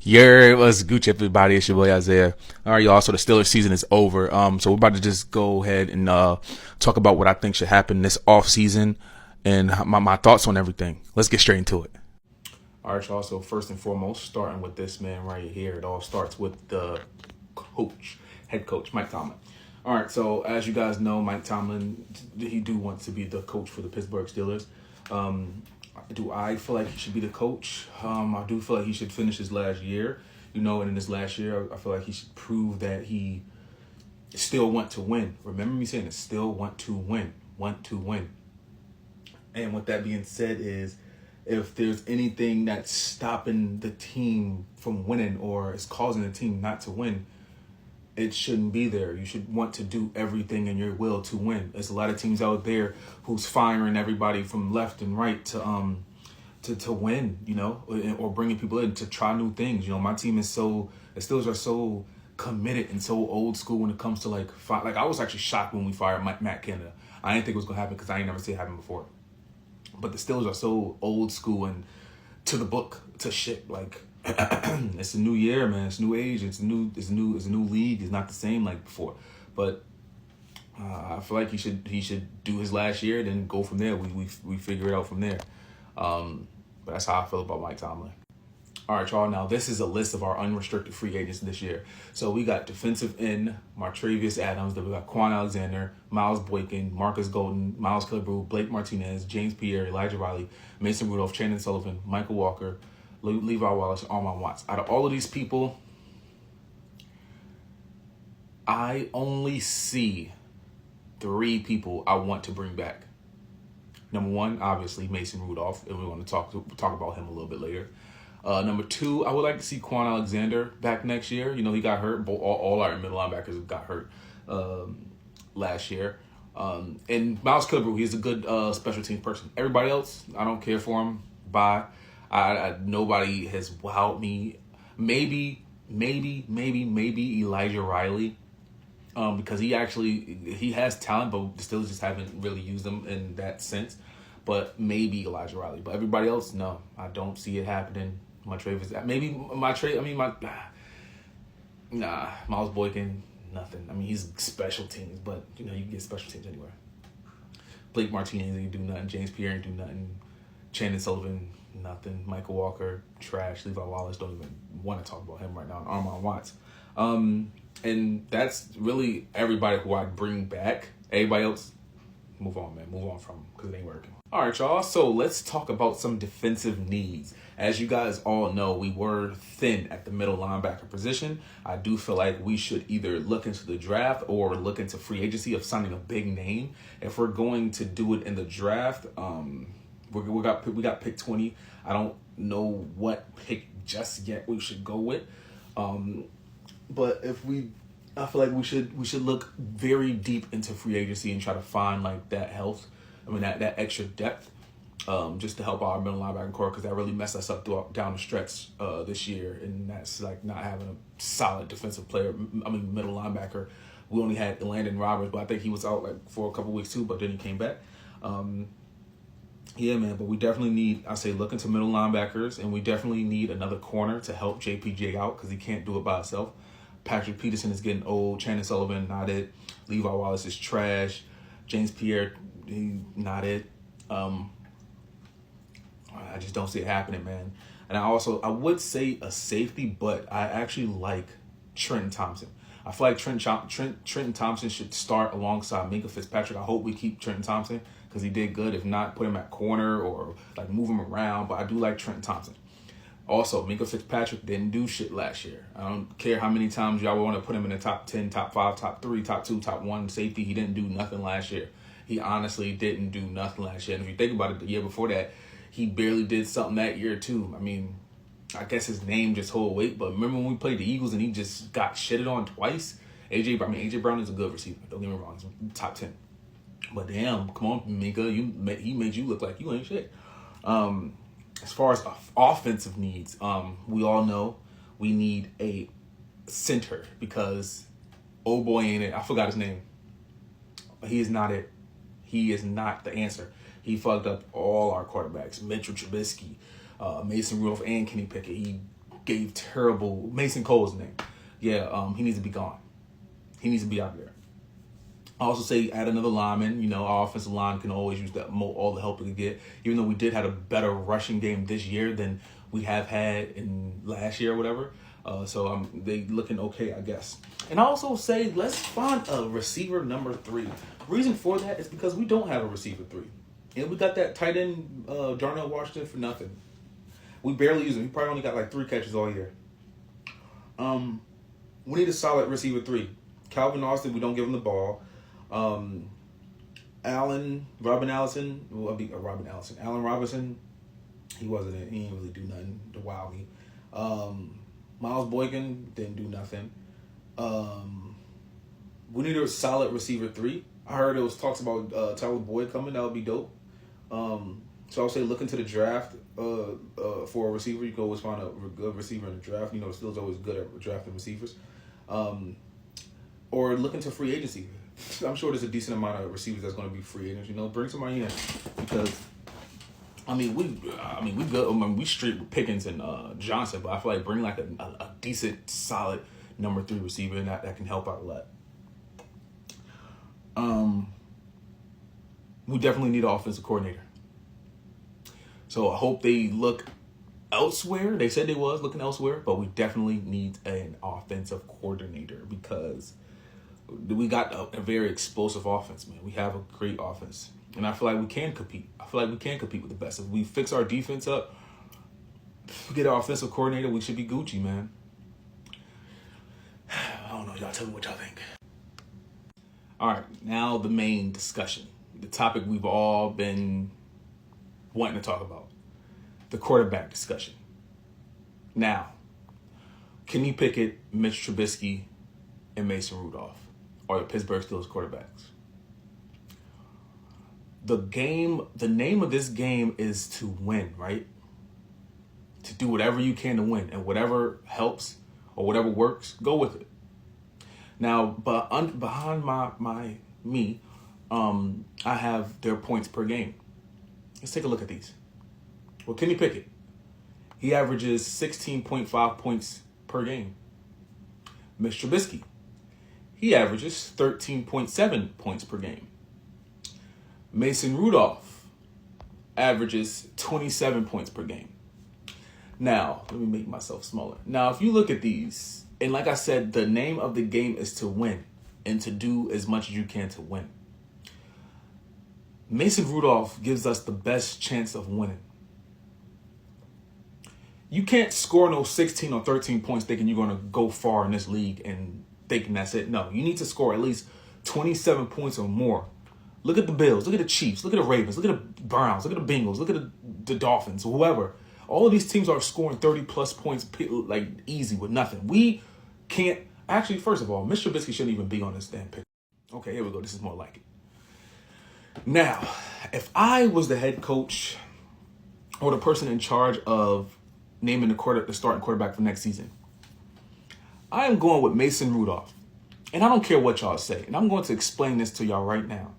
Yeah, it was Gucci everybody. It's your boy Isaiah. All right, y'all. So the Steelers season is over. So we're about to just go ahead and talk about what I think should happen this off season and my thoughts on everything. Let's get straight into it. All right, y'all. So first and foremost, starting with this man right here, it all starts with the head coach, Mike Tomlin. All right, so as you guys know, Mike Tomlin, he do want to be the coach for the Pittsburgh Steelers. Do I feel like he should be the coach? I do feel like he should finish his last year, and in his last year, I feel like he should prove that he still want to win. Remember me saying it, still want to win. And with that being said is, if there's anything that's stopping the team from winning or is causing the team not to win, it shouldn't be there. You should want to do everything in your will to win. There's a lot of teams out there who's firing everybody from left and right to win, or bringing people in to try new things. My team the Steelers are so committed and so old school when it comes to like I was actually shocked when we fired Matt Canada. I didn't think it was gonna happen because I ain't never seen it happen before. But the Steelers are so old school and to the book to shit. Like it's a new year, man. It's new age. It's a new league. It's not the same like before. But I feel like he should do his last year, then go from there. We figure it out from there. But that's how I feel about Mike Tomlin. All right, y'all. Now, this is a list of our unrestricted free agents this year. So we got defensive end, Martravius Adams. Then we got Quan Alexander, Miles Boykin, Marcus Golden, Miles Killebrew, Blake Martinez, James Pierre, Elijah Riley, Mason Rudolph, Chandon Sullivan, Michael Walker, Levi Wallace, Armand Watts. Out of all of these people, I only see 3 people I want to bring back. Number 1, obviously, Mason Rudolph, and we're going to talk about him a little bit later. Number 2, I would like to see Quan Alexander back next year. He got hurt. All our middle linebackers got hurt last year. And Miles Killebrew, he's a good special teams person. Everybody else, I don't care for him. Bye. Nobody has wowed me. Maybe Elijah Riley. Because he has talent, but the Steelers just haven't really used him in that sense. But maybe Elijah Riley. But everybody else, no, I don't see it happening. Miles Boykin, nothing. I mean, he's special teams, but you can get special teams anywhere. Blake Martinez ain't do nothing. James Pierre ain't do nothing. Chandon Sullivan, nothing. Michael Walker, trash. Levi Wallace, don't even want to talk about him right now. And Armand Watts. And that's really everybody who I bring back. Everybody else, move on, man. Move on from them because it ain't working. All right, y'all. So let's talk about some defensive needs. As you guys all know, we were thin at the middle linebacker position. I do feel like we should either look into the draft or look into free agency of signing a big name. If we're going to do it in the draft, we got pick 20. I don't know what pick just yet we should go with. But I feel like we should look very deep into free agency and try to find like that that extra depth, just to help our middle linebacker core, because that really messed us up down the stretch this year, and that's like not having a solid defensive player. Middle linebacker. We only had Landon Roberts, but I think he was out like for a couple weeks too, but then he came back. Yeah, man, but we definitely need, look into middle linebackers, and we definitely need another corner to help JPJ out because he can't do it by himself. Patrick Peterson is getting old. Chandon Sullivan, not it. Levi Wallace is trash. James Pierre, not it. I just don't see it happening, man. And I would say a safety, but I actually like Trenton Thompson. I feel like Trenton Thompson should start alongside Minkah Fitzpatrick. I hope we keep Trenton Thompson because he did good. If not, put him at corner or like move him around. But I do like Trenton Thompson. Also, Minkah Fitzpatrick didn't do shit last year. I don't care how many times y'all want to put him in the top 10, top 5, top 3, top 2, top 1 safety. He didn't do nothing last year. He honestly didn't do nothing last year. And if you think about it, the year before that, he barely did something that year too. I guess his name just hold weight. But remember when we played the Eagles and he just got shitted on twice? AJ Brown is a good receiver. Don't get me wrong. He's top 10. But damn, come on, Minkah. He made you look like you ain't shit. As far as offensive needs, we all know we need a center because, oh boy, ain't it. I forgot his name. He is not it. He is not the answer. He fucked up all our quarterbacks. Mitchell Trubisky, Mason Rudolph, and Kenny Pickett. He gave terrible. Mason Cole's name. Yeah, he needs to be gone. He needs to be out there. I also say add another lineman. You know, our offensive line can always use that all the help we can get. Even though we did have a better rushing game this year than we have had in last year or whatever. So they looking okay, I guess. And I also say let's find a receiver number 3. Reason for that is because we don't have a receiver 3. And we got that tight end, Darnell Washington, for nothing. We barely use him. He probably only got like 3 catches all year. We need a solid receiver 3. Calvin Austin, we don't give him the ball. Allen Robinson, he wasn't it. He didn't really do nothing to wow me. Miles Boykin didn't do nothing. We need a solid receiver 3. I heard there was talks about Tyler Boyd coming. That would be dope. So I'll say look into the draft for a receiver. You can always find a good receiver in the draft. You know, the Steelers are always good at drafting receivers. Or look into free agency. I'm sure there's a decent amount of receivers that's going to be free agents. You know, bring somebody in because we street with Pickens and Johnson, but I feel like bring like a decent, solid number 3 receiver and that can help out a lot. We definitely need an offensive coordinator. So I hope they look elsewhere. They said they was looking elsewhere, but we definitely need an offensive coordinator because we got a very explosive offense, man. We have a great offense. And I feel like we can compete. I feel like we can compete with the best. If we fix our defense up, get our offensive coordinator, we should be Gucci, man. I don't know. Y'all tell me what y'all think. All right, now the main discussion. The topic we've all been wanting to talk about. The quarterback discussion. Now, Kenny Pickett, Mitch Trubisky, and Mason Rudolph are the Pittsburgh Steelers quarterbacks. The name of this game is to win, right? To do whatever you can to win, and whatever helps or whatever works, go with it. Now, behind me, I have their points per game. Let's take a look at these. Well, Kenny Pickett, he averages 16.5 points per game. Mitch Trubisky, he averages 13.7 points per game. Mason Rudolph averages 27 points per game. Now, let me make myself smaller. Now, if you look at these, and like I said, the name of the game is to win and to do as much as you can to win. Mason Rudolph gives us the best chance of winning. You can't score no 16 or 13 points thinking you're going to go far in this league and thinking that's it. No, you need to score at least 27 points or more. Look at the Bills. Look at the Chiefs. Look at the Ravens. Look at the Browns. Look at the Bengals. Look at the Dolphins. Whoever. All of these teams are scoring 30-plus points like easy with nothing. We can't. Actually, first of all, Mr. Trubisky shouldn't even be on this damn pick. Okay, here we go. This is more like it. Now, if I was the head coach or the person in charge of naming the starting quarterback for next season, I am going with Mason Rudolph. And I don't care what y'all say. And I'm going to explain this to y'all right now.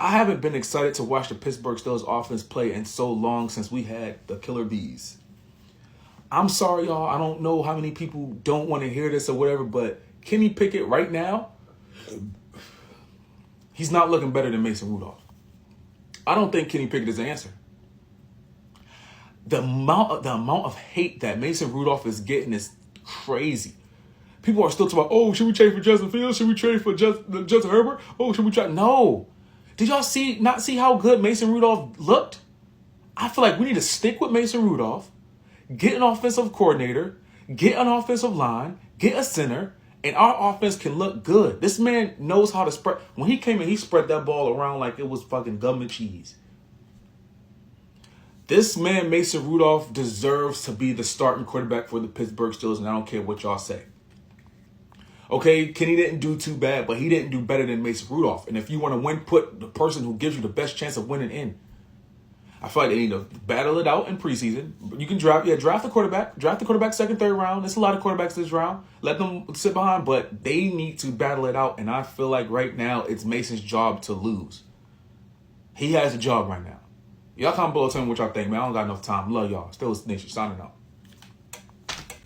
I haven't been excited to watch the Pittsburgh Steelers offense play in so long since we had the Killer Bees. I'm sorry, y'all. I don't know how many people don't want to hear this or whatever, but Kenny Pickett right now, he's not looking better than Mason Rudolph. I don't think Kenny Pickett is the answer. The amount of hate that Mason Rudolph is getting is crazy. People are still talking about, oh, should we trade for Justin Fields? Should we trade for Justin Herbert? Oh, should we try? No. Did y'all not see how good Mason Rudolph looked? I feel like we need to stick with Mason Rudolph, get an offensive coordinator, get an offensive line, get a center, and our offense can look good. This man knows how to spread. When he came in, he spread that ball around like it was fucking government cheese. This man, Mason Rudolph, deserves to be the starting quarterback for the Pittsburgh Steelers, and I don't care what y'all say. Okay, Kenny didn't do too bad, but he didn't do better than Mason Rudolph. And if you want to win, put the person who gives you the best chance of winning in. I feel like they need to battle it out in preseason. You can draft the quarterback. Draft the quarterback second, third round. There's a lot of quarterbacks this round. Let them sit behind, but they need to battle it out. And I feel like right now it's Mason's job to lose. He has a job right now. Y'all comment below, tell me what y'all think, man. I don't got enough time. Love y'all. Steelers Nation signing out.